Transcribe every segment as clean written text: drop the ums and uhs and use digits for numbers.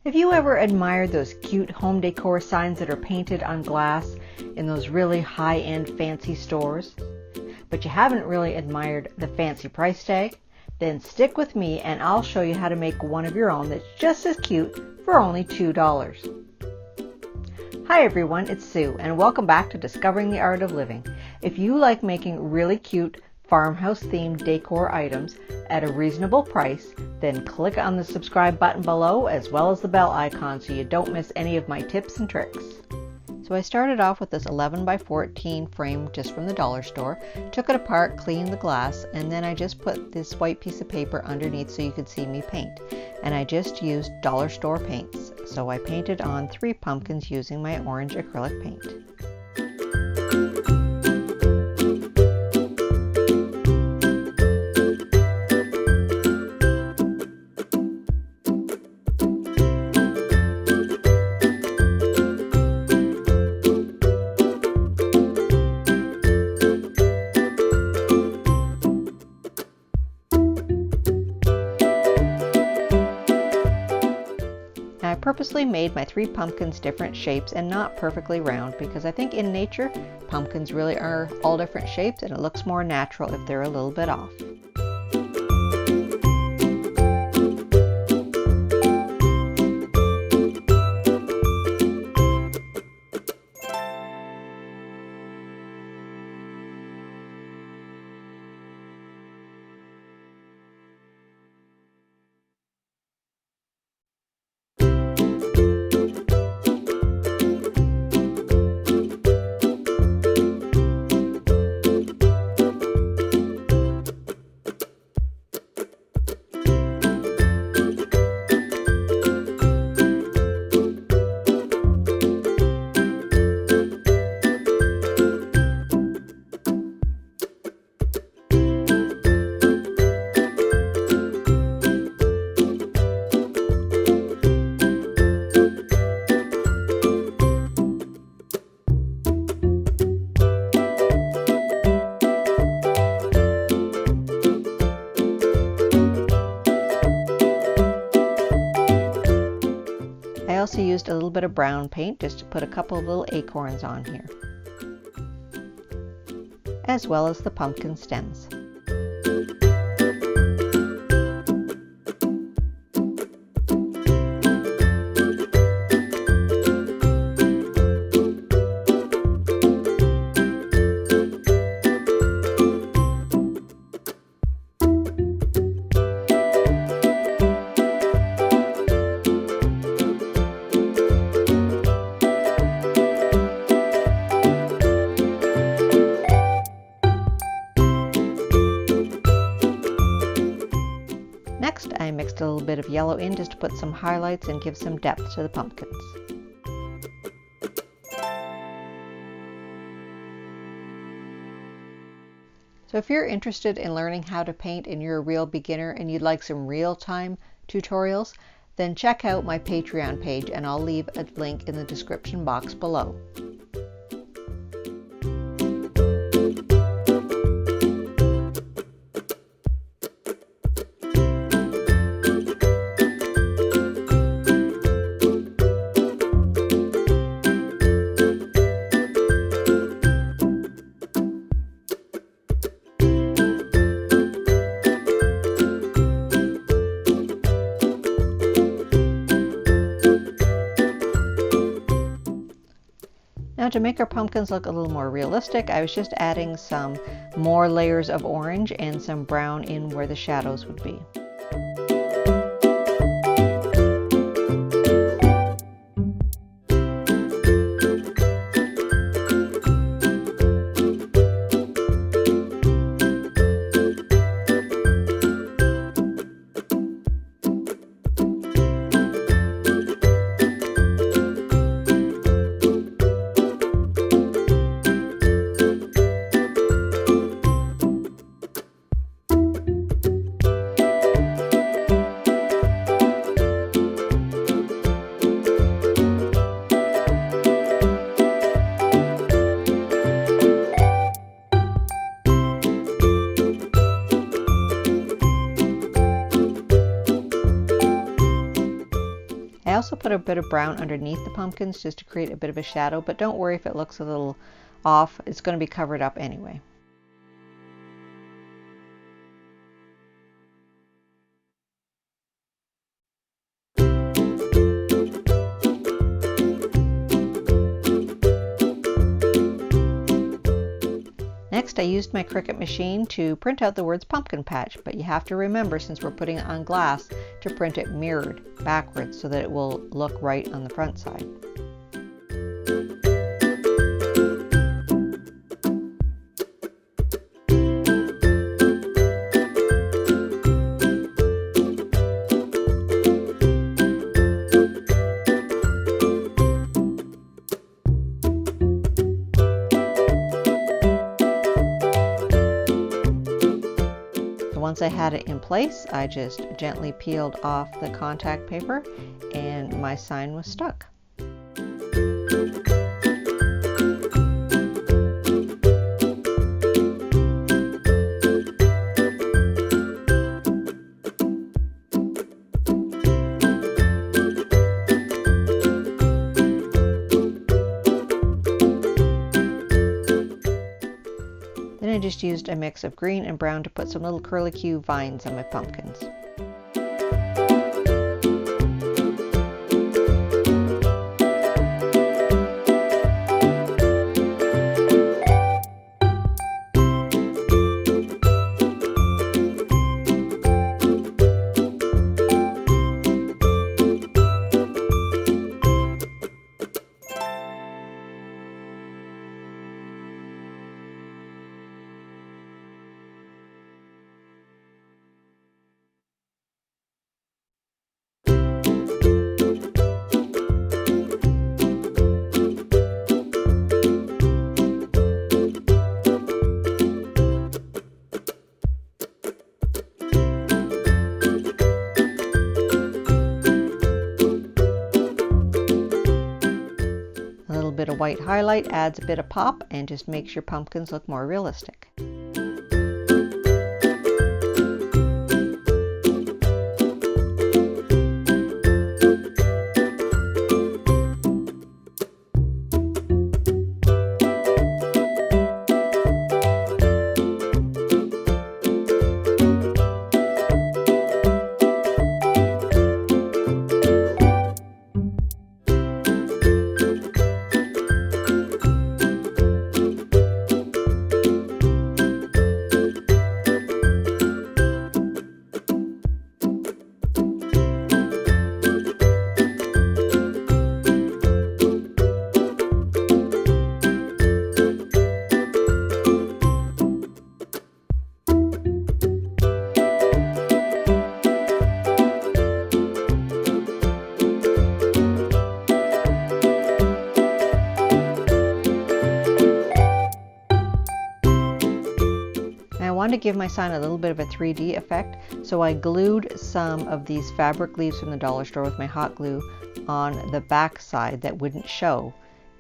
Have you ever admired those cute home decor signs that are painted on glass in those really high-end fancy stores? But you haven't really admired the fancy price tag? Then stick with me and I'll show you how to make one of your own that's just as cute for only $2. Hi everyone, it's Sue and welcome back to Discovering the Art of Living. If you like making really cute farmhouse themed decor items at a reasonable price, then click on the subscribe button below as well as the bell icon so you don't miss any of my tips and tricks. So I started off with this 11 by 14 frame just from the dollar store, took it apart, cleaned the glass, and then I just put this white piece of paper underneath so you could see me paint. And I just used dollar store paints. So I painted on 3 pumpkins using my orange acrylic paint. I purposely made my 3 pumpkins different shapes and not perfectly round because I think in nature pumpkins really are all different shapes and it looks more natural if they're a little bit off. I also used a little bit of brown paint just to put a couple of little acorns on here, as well as the pumpkin stems. Next, I mixed a little bit of yellow in just to put some highlights and give some depth to the pumpkins. So if you're interested in learning how to paint and you're a real beginner and you'd like some real-time tutorials, then check out my Patreon page and I'll leave a link in the description box below. Now to make our pumpkins look a little more realistic, I was just adding some more layers of orange and some brown in where the shadows would be. I also put a bit of brown underneath the pumpkins just to create a bit of a shadow, but don't worry if it looks a little off. It's going to be covered up anyway. Next, I used my Cricut machine to print out the words pumpkin patch, but you have to remember, since we're putting it on glass, to print it mirrored backwards so that it will look right on the front side. Once I had it in place, I just gently peeled off the contact paper and my sign was stuck. Then I just used a mix of green and brown to put some little curlicue vines on my pumpkins. Bit of white highlight adds a bit of pop and just makes your pumpkins look more realistic. I wanted to give my sign a little bit of a 3D effect, so I glued some of these fabric leaves from the dollar store with my hot glue on the back side that wouldn't show,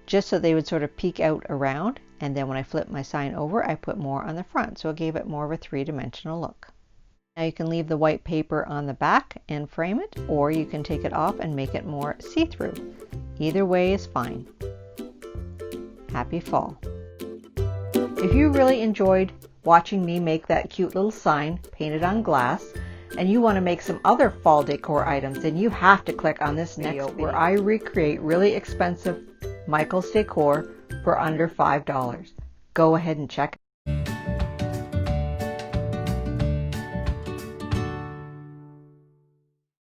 just so they would sort of peek out around, and then when I flipped my sign over I put more on the front, so it gave it more of a three-dimensional look. Now you can leave the white paper on the back and frame it, or you can take it off and make it more see-through. Either way is fine. Happy fall. If you really enjoyed watching me make that cute little sign painted on glass, and you want to make some other fall decor items, then you have to click on this next video where I recreate really expensive Michael's decor for under $5. Go ahead and check it out.